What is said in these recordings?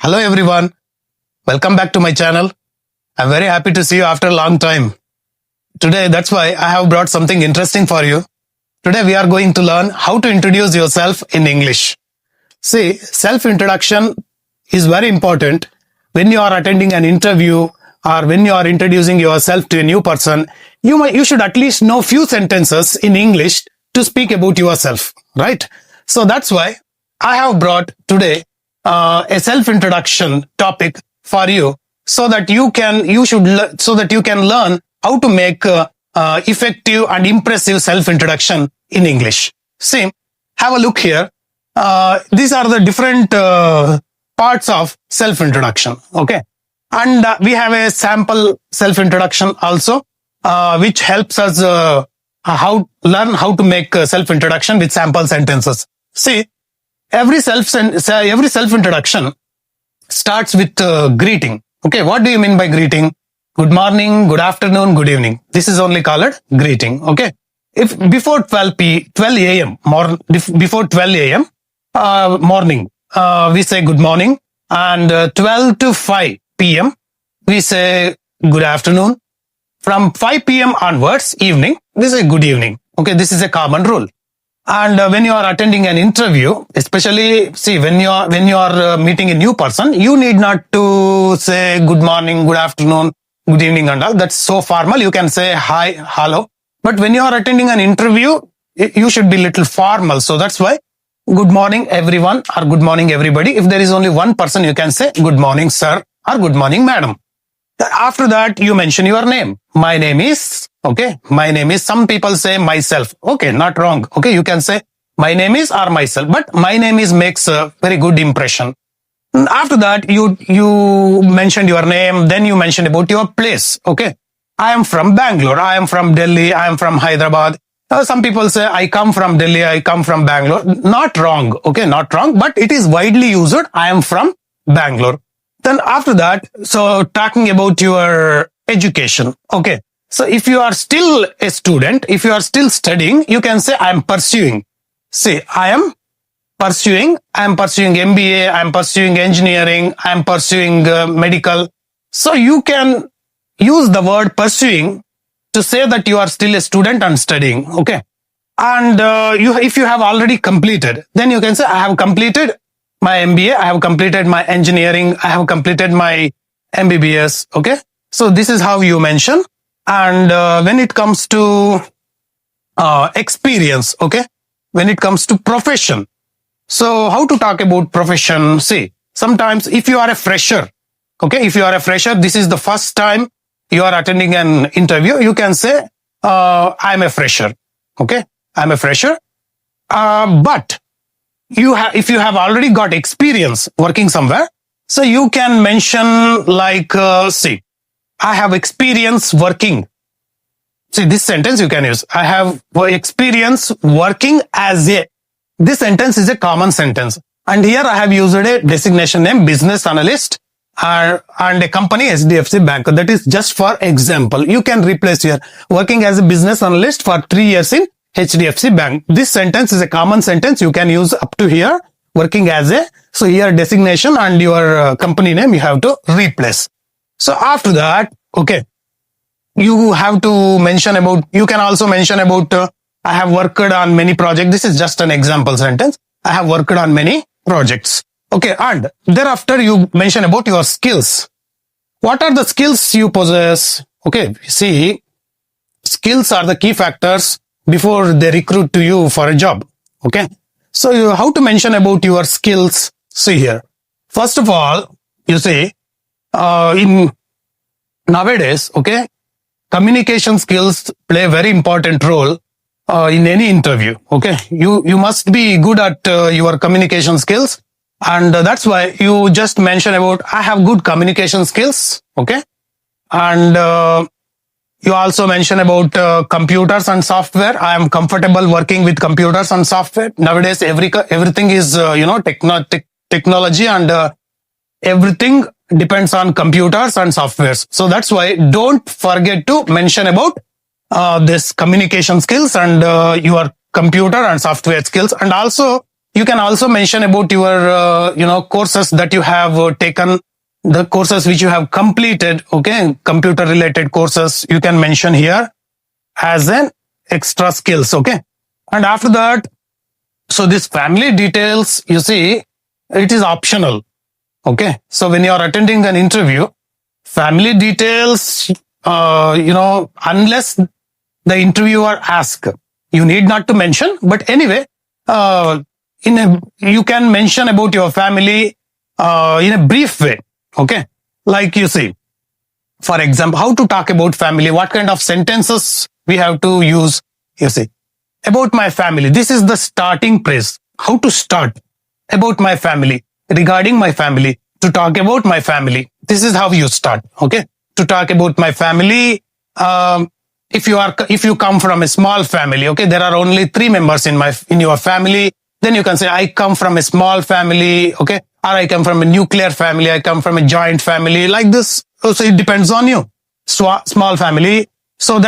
Hello everyone. Welcome back to my channel. I'm very happy to see you after a long time. Today, that's why I have brought something interesting for you. Today we are going to learn how to introduce yourself in English. See, self-introduction is very important when you are attending an interview or when you are introducing yourself to a new person. You should at least know few sentences in English to speak about yourself, right? So that's why I have brought today a self-introduction topic for you, so that you can learn how to make effective and impressive self-introduction in English. See, have a look here. These are the different parts of self-introduction. Okay, and we have a sample self-introduction also, which helps us learn how to make self-introduction with sample sentences. See, every self-introduction starts with greeting. Okay, what do you mean by greeting? Good morning, good afternoon, good evening. This is only called greeting. Okay, if before 12 a.m. morning, we say good morning, and 12 to 5 p.m. we say good afternoon. From 5 p.m. onwards, evening, we say good evening. Okay, this is a common rule. And when you are attending an interview, especially, see, when you are meeting a new person, you need not to say good morning, good afternoon, good evening and all. That's so formal. You can say hi, hello. But when you are attending an interview, you should be little formal. So that's why good morning everyone or good morning everybody. If there is only one person, you can say good morning sir or good morning madam. After that, you mention your name. My name is, okay, my name is, some people say myself. Okay, not wrong. Okay, you can say my name is or myself, but my name is makes a very good impression. After that, you mentioned your name, then you mentioned about your place. Okay, I am from Bangalore, I am from Delhi, I am from Hyderabad. Some people say I come from Delhi, I come from Bangalore. Not wrong. Okay, not wrong, but it is widely used. I am from Bangalore. Then after that, so talking about your education. Okay, so if you are still a student, if you are still studying, you can say I am pursuing. See, I am pursuing MBA, I am pursuing engineering, I am pursuing medical. So you can use the word pursuing to say that you are still a student and studying. Okay, and if you have already completed, then you can say I have completed my MBA, I have completed my engineering, I have completed my MBBS. Okay, so this is how you mention. And when it comes to experience, okay, when it comes to profession, so how to talk about profession? See, sometimes if you are a fresher, okay, if you are a fresher, this is the first time you are attending an interview, you can say I'm a fresher. Okay, I'm a fresher. But if you have already got experience working somewhere, so you can mention like, see, I have experience working. See, this sentence you can use. I have experience working as a. This sentence is a common sentence. And here I have used a designation name, business analyst, and a company HDFC Bank. That is just for example. You can replace here working as a business analyst for 3 years in HDFC Bank. This sentence is a common sentence. You can use up to here, working as a, so here designation and your company name you have to replace. So after that, okay, you have to mention about, you can also mention about, I have worked on many projects. This is just an example sentence. I have worked on many projects. Okay, and thereafter you mention about your skills. What are the skills you possess? Okay, see, skills are the key factors before they recruit to you for a job. Okay, so how to mention about your skills? See here. First of all, you see, in nowadays, okay, communication skills play a very important role in any interview. Okay, you must be good at your communication skills, and that's why you just mention about I have good communication skills. Okay, and you also mention about computers and software. I am comfortable working with computers and software. Nowadays, everything is technology, and everything depends on computers and softwares. So that's why don't forget to mention about this communication skills and your computer and software skills. And also You can also mention about your, courses that you have taken, the courses which you have completed. Okay. Computer related courses you can mention here as an extra skills. Okay. And after that, so this family details, you see, it is optional. Okay. So when you are attending an interview, family details, unless the interviewer asks, you need not to mention. But anyway, you can mention about your family in a brief way. Okay. Like you see, for example, how to talk about family, what kind of sentences we have to use. You see, about my family. This is the starting phrase. How to start about my family, regarding my family, to talk about my family. This is how you start. Okay. To talk about my family. If you come from a small family, okay, there are only 3 members in your family, then you can say, I come from a small family, okay, or I come from a nuclear family, I come from a joint family, like this. So it depends on you. Small family. So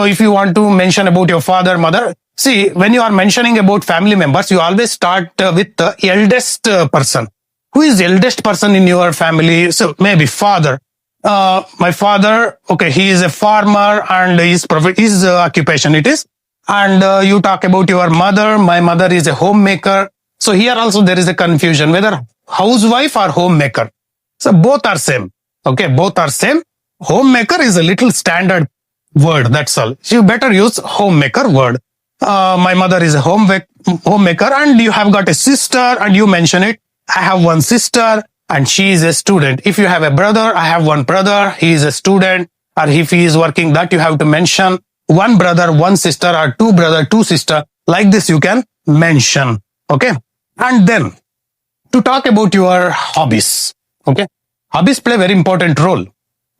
if you want to mention about your father, mother, see, when you are mentioning about family members, you always start with the eldest person. Who is the eldest person in your family? So maybe father. My father, okay, he is a farmer and his occupation it is. And you talk about your mother. My mother is a homemaker. So here also there is a confusion whether housewife or homemaker. So both are same. Okay, both are same. Homemaker is a little standard word. That's all. So you better use homemaker word. My mother is a homemaker, and you have got a sister and you mention it. I have one sister and she is a student. If you have a brother, I have one brother. He is a student. Or if he is working, that you have to mention. One brother, one sister, or 2 brother, 2 sister. Like this you can mention. Okay. And then to talk about your hobbies. Okay. Hobbies play very important role.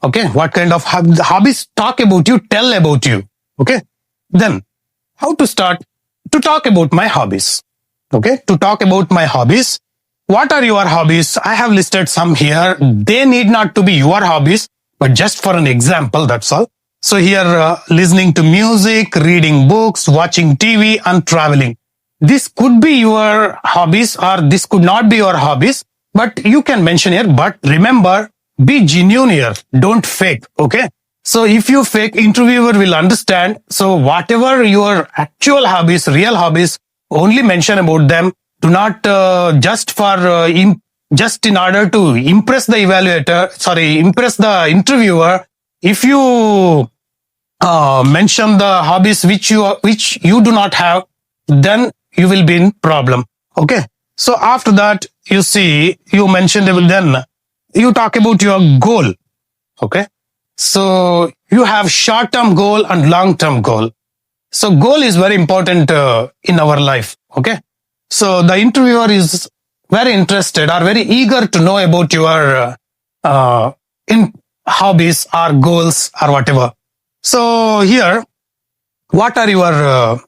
Okay. What kind of hobbies talk about you, tell about you. Okay. Then how to start to talk about my hobbies. Okay. To talk about my hobbies. What are your hobbies? I have listed some here. They need not to be your hobbies, but just for an example, that's all. So here, listening to music, reading books, watching TV, and traveling. This could be your hobbies or this could not be your hobbies, but you can mention here. But remember, be genuine here. Don't fake. Okay. So if you fake, interviewer will understand. So whatever your actual hobbies, real hobbies, only mention about them. Do not just in order to impress the impress the interviewer. If you mention the hobbies which you do not have, then you will be in problem. Okay. So after that, you see, you mentioned then you talk about your goal. Okay. So you have short-term goal and long-term goal. So goal is very important in our life. Okay. So the interviewer is very interested or very eager to know about your in hobbies or goals or whatever. So here, what are your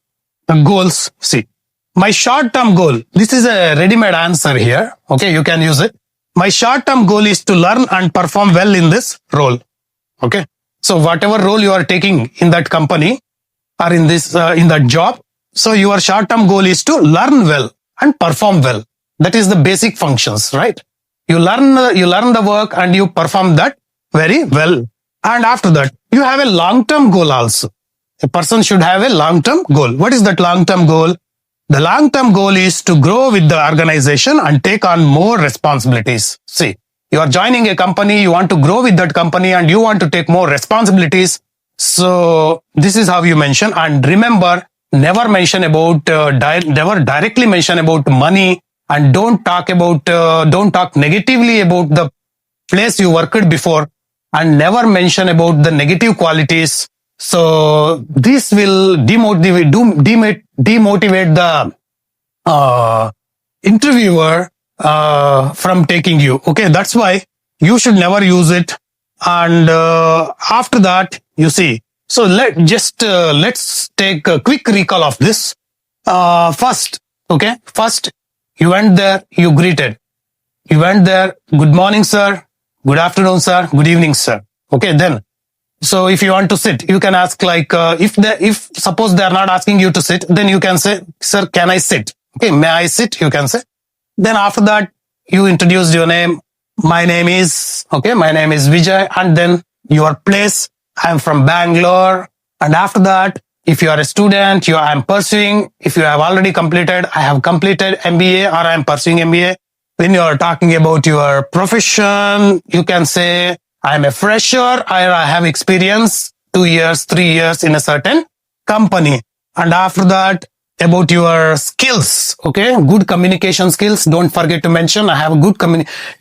goals? See, my short-term goal. This is a ready-made answer here. Okay, you can use it. My short-term goal is to learn and perform well in this role. Okay. So whatever role you are taking in that company or in that job, so your short-term goal is to learn well and perform well. That is the basic functions, right? You learn the work and you perform that very well. And after that, you have a long-term goal also. A person should have a long-term goal. What is that long-term goal? The long-term goal is to grow with the organization and take on more responsibilities. See, you are joining a company, you want to grow with that company and you want to take more responsibilities. So this is how you mention. And remember, never directly mention about money, and don't talk negatively about the place you worked before, and never mention about the negative qualities. So this will demotivate the interviewer from taking you. Okay, that's why you should never use it. And after that, you see. So let's take a quick recall of this. First, you went there, you greeted. You went there, good morning, sir. Good afternoon, sir. Good evening, sir. Okay, then. So if you want to sit, you can ask like, if suppose they are not asking you to sit, then you can say, sir, can I sit? Okay, may I sit? You can say. Then after that, you introduced your name. My name is Vijay, and then your place. I am from Bangalore. And after that, if you are a student, I am pursuing. If you have already completed, I have completed MBA or I am pursuing MBA. When you are talking about your profession, you can say, I am a fresher or I have experience 2 years, 3 years in a certain company. And after that, about your skills, okay, good communication skills. Don't forget to mention, I have good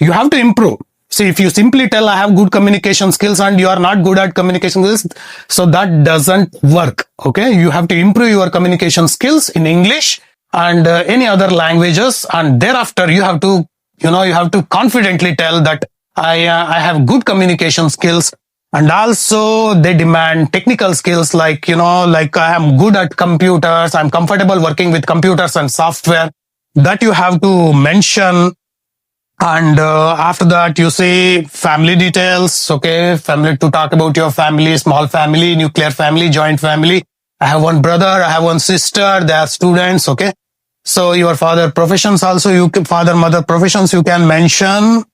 you have to improve. See, if you simply tell I have good communication skills and you are not good at communication skills, so that doesn't work. Okay, you have to improve your communication skills in English and any other languages, and thereafter you have to, you have to confidently tell that I have good communication skills. And also they demand technical skills like, like I am good at computers. I'm comfortable working with computers and software, that you have to mention. And after that, you say family details. Okay. Family, to talk about your family, small family, nuclear family, joint family. I have one brother. I have one sister. They are students. Okay. So your father professions also, father, mother professions you can mention.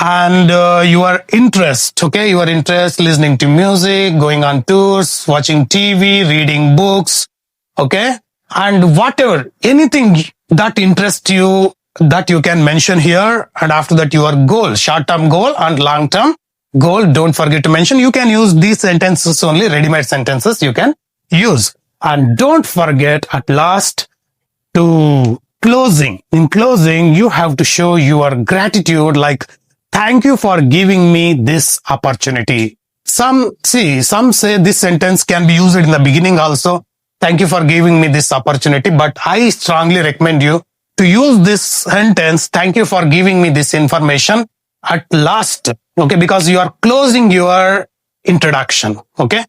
And your interest, okay, your interest, listening to music, going on tours, watching TV, reading books, okay, and whatever, anything that interests you, that you can mention here. And after that, your goal, short-term goal and long-term goal, don't forget to mention. You can use these sentences only, ready-made sentences you can use. And don't forget at last to closing. In closing, you have to show your gratitude, like, thank you for giving me this opportunity. Some say this sentence can be used in the beginning also. Thank you for giving me this opportunity. But I strongly recommend you to use this sentence, thank you for giving me this information, at last. Okay, because you are closing your introduction. Okay.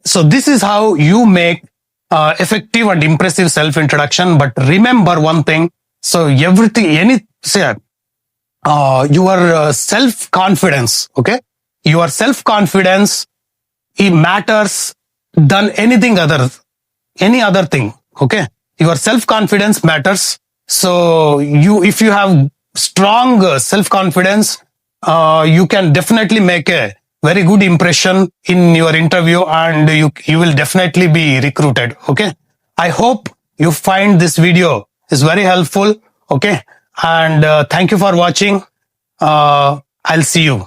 So this is how you make effective and impressive self-introduction. But remember one thing. So your self-confidence, okay? Your self-confidence, it matters than any other thing, okay? Your self-confidence matters. So if you have strong self-confidence, you can definitely make a very good impression in your interview, and you will definitely be recruited, okay? I hope you find this video is very helpful, okay? And thank you for watching. I'll see you.